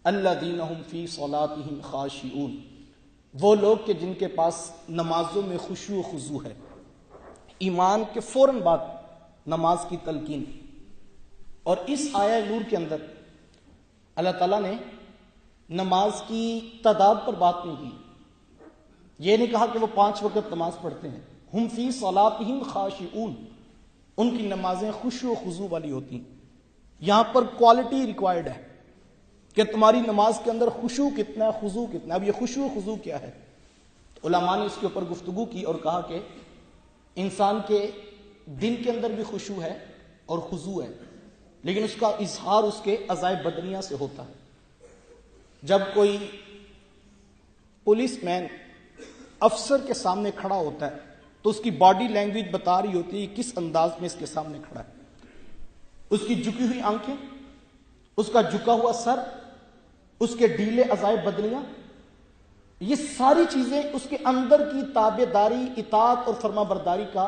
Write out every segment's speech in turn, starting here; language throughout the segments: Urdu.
الذین هم فی صلاتهم خاشعون، وہ لوگ کہ جن کے پاس نمازوں میں خشوع و خضوع ہے۔ ایمان کے فوراً بعد نماز کی تلقین، اور اس آیہ نور کے اندر اللہ تعالیٰ نے نماز کی تعداد پر بات نہیں کی۔ یہ نہیں کہا کہ وہ 5 وقت نماز پڑھتے ہیں۔ ہم فی صلاتہم خاشعون، ان کی نمازیں خشوع و خضوع والی ہوتی ہیں۔ یہاں پر کوالٹی ریکوائرڈ ہے کہ تمہاری نماز کے اندر خشوع کتنا ہے، خضوع کتنا ہے۔ اب یہ خشوع و خضوع کیا ہے؟ علماء نے اس کے اوپر گفتگو کی اور کہا کہ انسان کے دل کے اندر بھی خشوع ہے اور خضوع ہے، لیکن اس کا اظہار اس کے اعضاء بدنیہ سے ہوتا ہے۔ جب کوئی پولیس مین افسر کے سامنے کھڑا ہوتا ہے تو اس کی باڈی لینگویج بتا رہی ہوتی ہے کس انداز میں اس کے سامنے کھڑا ہے۔ اس کی جھکی ہوئی آنکھیں، اس کا جھکا ہوا سر، اس کے ڈھیلے اعضاء بدنیہ، یہ ساری چیزیں اس کے اندر کی تابع داری، اطاعت اور فرما برداری کا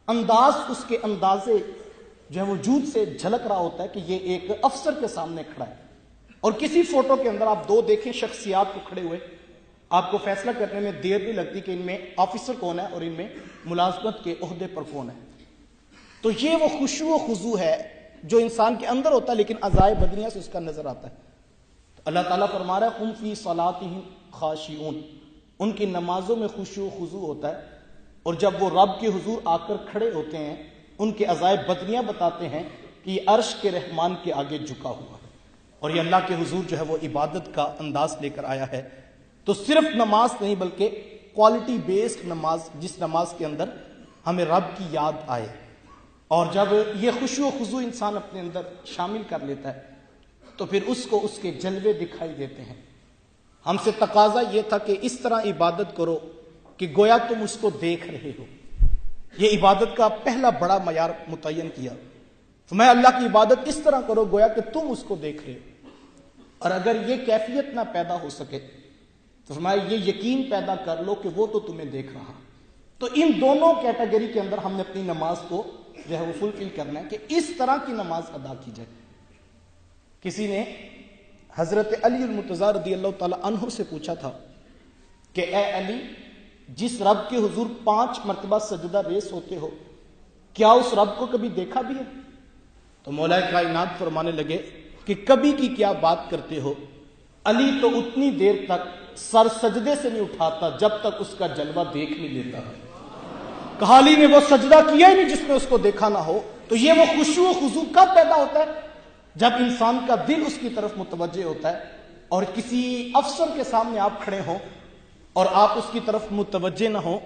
انداز اس کے اندازے جو ہے وجود سے جھلک رہا ہوتا ہے کہ یہ ایک افسر کے سامنے کھڑا ہے۔ اور کسی فوٹو کے اندر آپ 2 دیکھیں شخصیات کو کھڑے ہوئے، آپ کو فیصلہ کرنے میں دیر نہیں لگتی کہ ان میں آفیسر کون ہے اور ان میں ملازمت کے عہدے پر کون ہے۔ تو یہ وہ خشوع و خضوع ہے جو انسان کے اندر ہوتا ہے لیکن اعضاء بدنیہ سے اس کا نظر آتا ہے۔ تو اللہ تعالیٰ فرما رہا ہے ہم فی صلاتہم خاشعون، ان کی نمازوں میں خشوع و خضوع ہوتا ہے، اور جب وہ رب کے حضور آ کر کھڑے ہوتے ہیں ان کے اعضاء بدنیہ بتاتے ہیں کہ یہ عرش کے رحمان کے آگے جھکا ہوا ہے، اور یہ اللہ کے حضور جو ہے وہ عبادت کا انداز لے کر آیا ہے۔ تو صرف نماز نہیں بلکہ کوالٹی بیسڈ نماز، جس نماز کے اندر ہمیں رب کی یاد آئے، اور جب یہ خشوع و خضوع انسان اپنے اندر شامل کر لیتا ہے تو پھر اس کو اس کے جلوے دکھائی دیتے ہیں۔ ہم سے تقاضا یہ تھا کہ اس طرح عبادت کرو کہ گویا تم اس کو دیکھ رہے ہو۔ یہ عبادت کا پہلا بڑا معیار متعین کیا، فرمایا اللہ کی عبادت اس طرح کرو گویا کہ تم اس کو دیکھ رہے ہو۔ اور اگر یہ کیفیت نہ پیدا ہو سکے تو فرمایا یہ یقین پیدا کر لو کہ وہ تو تمہیں دیکھ رہا۔ تو ان دونوں کیٹیگری کے اندر ہم نے اپنی نماز کو جو ہے وہ فلفل کرنا ہے کہ اس طرح کی نماز ادا کی جائے۔ کسی نے حضرت علی المرتضیٰ رضی اللہ تعالی عنہ سے پوچھا تھا کہ اے علی، جس رب کے حضور 5 مرتبہ سجدہ ریز ہوتے ہو، کیا اس رب کو کبھی دیکھا بھی ہے؟ تو مولا کائنات فرمانے لگے کہ کبھی کی کیا بات کرتے ہو، علی تو اتنی دیر تک سر سجدے سے نہیں اٹھاتا جب تک اس کا جلوہ دیکھ نہیں لیتا ہے۔ کہا علی نے وہ سجدہ کیا ہی نہیں جس میں اس کو دیکھا نہ ہو۔ تو یہ وہ خشوع و خضوع کب پیدا ہوتا ہے؟ جب انسان کا دل اس کی طرف متوجہ ہوتا ہے، اور کسی افسر کے سامنے آپ کھڑے ہوں اور آپ اس کی طرف متوجہ نہ ہوں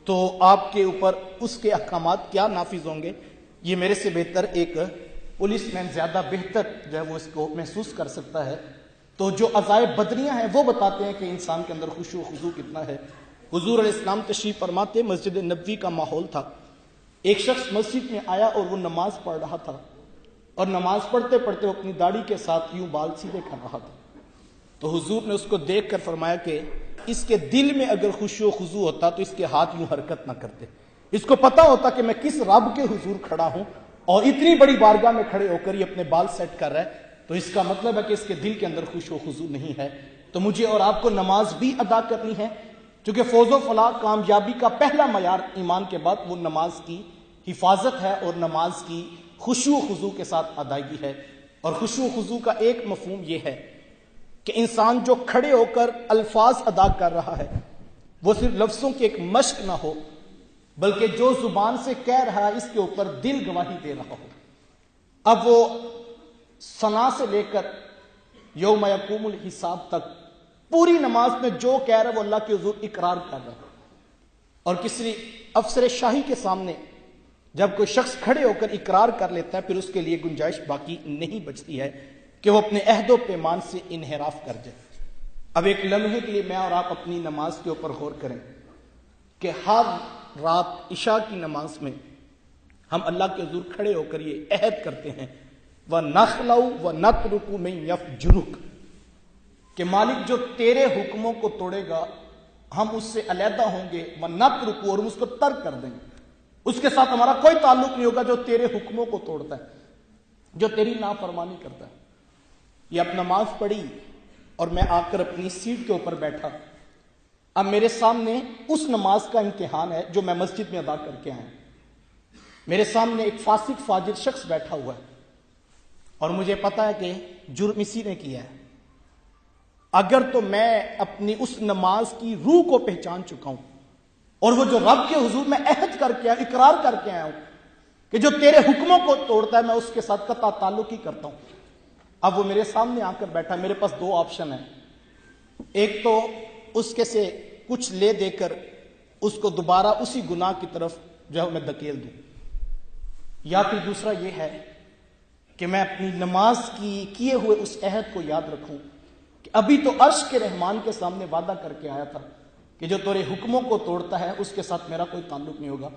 تو آپ کے اوپر اس کے احکامات کیا نافذ ہوں گے، یہ میرے سے بہتر ایک پولیس مین زیادہ بہتر جو ہے وہ اس کو محسوس کر سکتا ہے۔ تو جو اعضاء بدنیہ ہیں وہ بتاتے ہیں کہ انسان کے اندر خشوع و خضوع کتنا ہے۔ حضور علیہ السلام تشریف فرماتے، مسجد نبوی کا ماحول تھا، ایک شخص مسجد میں آیا اور وہ نماز پڑھ رہا تھا، اور نماز پڑھتے پڑھتے وہ اپنی داڑھی کے ساتھ یوں بال سیدھے کر رہا تھا۔ تو حضور نے اس کو دیکھ کر فرمایا کہ اس کے دل میں اگر خشوع و خضوع ہوتا تو اس کے ہاتھ یوں حرکت نہ کرتے، اس کو پتا ہوتا کہ میں کس رب کے حضور کھڑا ہوں اور اتنی بڑی بارگاہ میں کھڑے ہو کر یہ اپنے بال سیٹ کر رہا ہے، تو اس کا مطلب ہے کہ اس کے دل کے اندر خشوع و خضوع نہیں ہے۔ تو مجھے اور آپ کو نماز بھی ادا کرنی ہے، کیونکہ فوز و فلاح کامیابی کا پہلا معیار ایمان کے بعد وہ نماز کی حفاظت ہے اور نماز کی خشوع و خضوع کے ساتھ ادائیگی ہے۔ اور خشوع و خضوع کا ایک مفہوم یہ ہے کہ انسان جو کھڑے ہو کر الفاظ ادا کر رہا ہے وہ صرف لفظوں کی ایک مشق نہ ہو، بلکہ جو زبان سے کہہ رہا ہے اس کے اوپر دل گواہی دے رہا ہو۔ اب وہ ثنا سے لے کر یوم یقوم الحساب تک پوری نماز میں جو کہہ رہا ہے وہ اللہ کے حضور اقرار کر رہا ہے۔ اور کسی افسر شاہی کے سامنے جب کوئی شخص کھڑے ہو کر اقرار کر لیتا ہے پھر اس کے لیے گنجائش باقی نہیں بچتی ہے کہ وہ اپنے عہد و پیمان سے انحراف کر جائے۔ اب ایک لمحے کے لیے میں اور آپ اپنی نماز کے اوپر غور کریں کہ ہر رات عشاء کی نماز میں ہم اللہ کے حضور کھڑے ہو کر یہ عہد کرتے ہیں وَنَخْلَوْ وَنَتْرُكُ مَن يَفْجُرُكَ کہ مالک جو تیرے حکموں کو توڑے گا ہم اس سے علیحدہ ہوں گے، وَنَتْرُكُ اور ہم اس کو ترک کر دیں گے، اس کے ساتھ ہمارا کوئی تعلق نہیں ہوگا جو تیرے حکموں کو توڑتا ہے، جو تیری نافرمانی کرتا ہے۔ یہ اب نماز پڑھی اور میں آ کر اپنی سیٹ کے اوپر بیٹھا. اب میرے سامنے اس نماز کا امتحان ہے جو میں مسجد میں ادا کر کے آیا. میرے سامنے ایک فاسق فاجر شخص بیٹھا ہوا ہے اور مجھے پتا ہے کہ جرم اسی نے کیا ہے. اگر تو میں اپنی اس نماز کی روح کو پہچان چکا ہوں اور وہ جو رب کے حضور میں عہد کر کے اقرار کر کے آیا ہوں کہ جو تیرے حکموں کو توڑتا ہے میں اس کے ساتھ قطع تعلق ہی کرتا ہوں. اب وہ میرے سامنے آ کر بیٹھا. میرے پاس دو آپشن ہیں. ایک تو اس کے سے کچھ لے دے کر اس کو دوبارہ اسی گناہ کی طرف جو ہے میں دھکیل دوں, یا پھر دوسرا یہ ہے کہ میں اپنی نماز کی کیے ہوئے اس عہد کو یاد رکھوں کہ ابھی تو عرش کے رحمان کے سامنے وعدہ کر کے آیا تھا کہ جو تیرے حکموں کو توڑتا ہے اس کے ساتھ میرا کوئی تعلق نہیں ہوگا.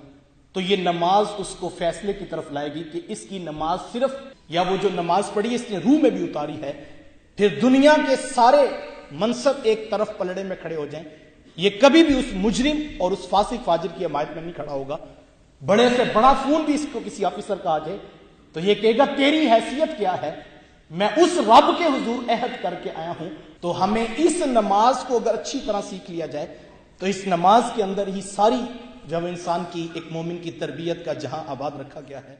تو یہ نماز اس کو فیصلے کی طرف لائے گی کہ اس کی نماز صرف, یا وہ جو نماز پڑھی اس نے روح میں بھی اتاری ہے, پھر دنیا کے سارے منصب ایک طرف پلڑے میں کھڑے ہو جائیں, یہ کبھی بھی اس مجرم اور اس فاسق فاجر کی حمایت میں نہیں کھڑا ہوگا. بڑے سے بڑا فون بھی اس کو کسی آفیسر کا آ جائے تو یہ کہے گا تیری حیثیت کیا ہے, میں اس رب کے حضور عہد کر کے آیا ہوں. تو ہمیں اس نماز کو اگر اچھی طرح سیکھ لیا جائے تو اس نماز کے اندر ہی ساری جب انسان کی ایک مومن کی تربیت کا جہاں آباد رکھا گیا ہے.